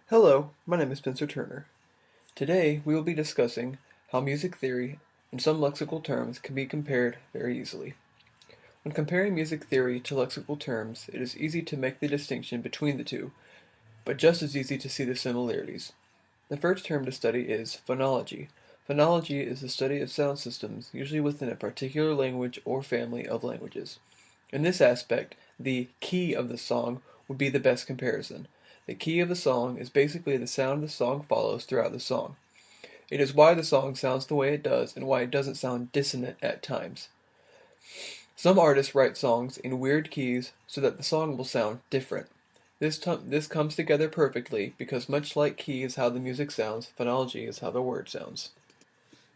Hello, my name is Spencer Turner. Today we will be discussing how music theory and some lexical terms can be compared very easily. When comparing music theory to lexical terms, it is easy to make the distinction between the two, but just as easy to see the similarities. The first term to study is phonology. Phonology is the study of sound systems, usually within a particular language or family of languages. In this aspect, the key of the song would be the best comparison. The key of the song is basically the sound the song follows throughout the song. It is why the song sounds the way it does and why it doesn't sound dissonant at times. Some artists write songs in weird keys so that the song will sound different. This comes together perfectly because much like key is how the music sounds, phonology is how the word sounds.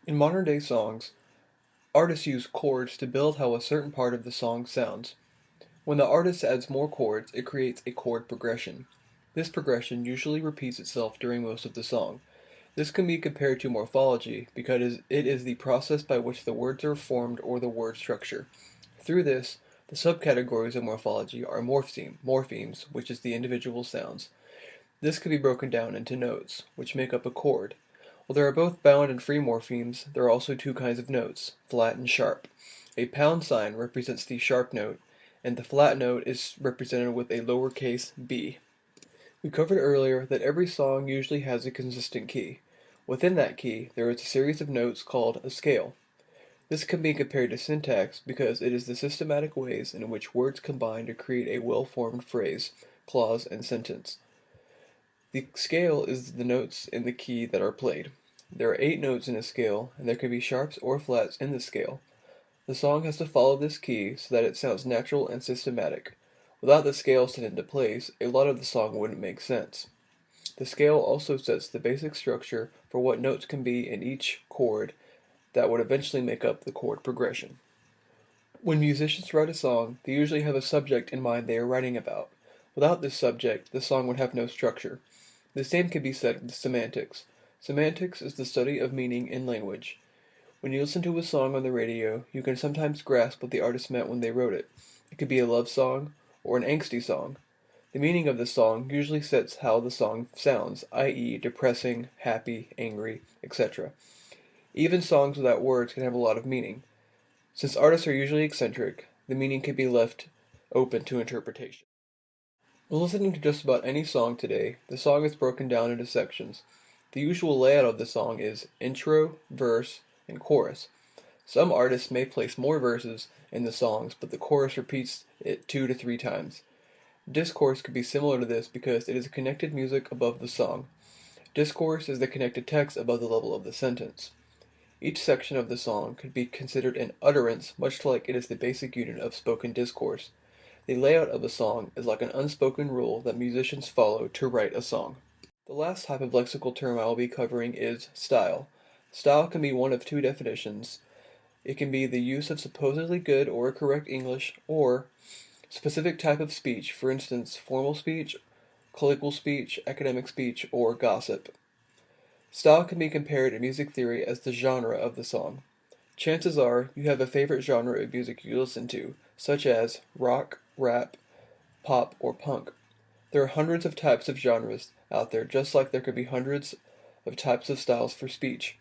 In modern day songs, artists use chords to build how a certain part of the song sounds. When the artist adds more chords, it creates a chord progression. This progression usually repeats itself during most of the song. This can be compared to morphology because it is the process by which the words are formed or the word structure. Through this, the subcategories of morphology are morphemes, which is the individual sounds. This can be broken down into notes, which make up a chord. While there are both bound and free morphemes, there are also two kinds of notes, flat and sharp. A pound sign represents the sharp note, and the flat note is represented with a lowercase b. We covered earlier that every song usually has a consistent key. Within that key, there is a series of notes called a scale. This can be compared to syntax because it is the systematic ways in which words combine to create a well-formed phrase, clause, and sentence. The scale is the notes in the key that are played. There are 8 notes in a scale, and there can be sharps or flats in the scale. The song has to follow this key so that it sounds natural and systematic. Without the scale set into place, a lot of the song wouldn't make sense. The scale also sets the basic structure for what notes can be in each chord that would eventually make up the chord progression. When musicians write a song, they usually have a subject in mind they are writing about. Without this subject, the song would have no structure. The same can be said with semantics. Semantics is the study of meaning in language. When you listen to a song on the radio, you can sometimes grasp what the artist meant when they wrote it. It could be a love song or an angsty song. The meaning of the song usually sets how the song sounds, i.e., depressing, happy, angry, etc. Even songs without words can have a lot of meaning. Since artists are usually eccentric, the meaning can be left open to interpretation. When listening to just about any song today, the song is broken down into sections. The usual layout of the song is intro, verse, and chorus. Some artists may place more verses in the songs, but the chorus repeats it 2 to 3 times. Discourse could be similar to this because it is connected music above the song. Discourse is the connected text above the level of the sentence. Each section of the song could be considered an utterance, much like it is the basic unit of spoken discourse. The layout of a song is like an unspoken rule that musicians follow to write a song. The last type of lexical term I will be covering is style. Style can be one of two definitions. It can be the use of supposedly good or correct English, or specific type of speech, for instance, formal speech, colloquial speech, academic speech, or gossip. Style can be compared in music theory as the genre of the song. Chances are you have a favorite genre of music you listen to, such as rock, rap, pop, or punk. There are hundreds of types of genres out there, just like there could be hundreds of types of styles for speech.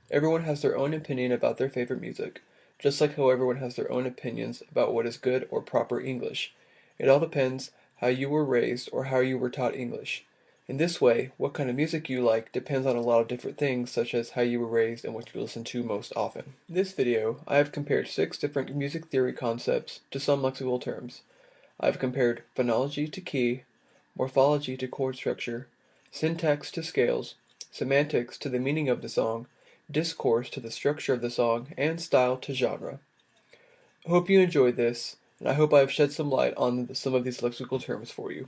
Everyone has their own opinion about their favorite music, just like how everyone has their own opinions about what is good or proper English. It all depends how you were raised or how you were taught English. In this way, what kind of music you like depends on a lot of different things, such as how you were raised and what you listen to most often. In this video, I have compared 6 different music theory concepts to some lexical terms. I have compared phonology to key, morphology to chord structure, syntax to scales, semantics to the meaning of the song, discourse to the structure of the song, and style to genre. I hope you enjoyed this, and I hope I have shed some light on some of these lexical terms for you.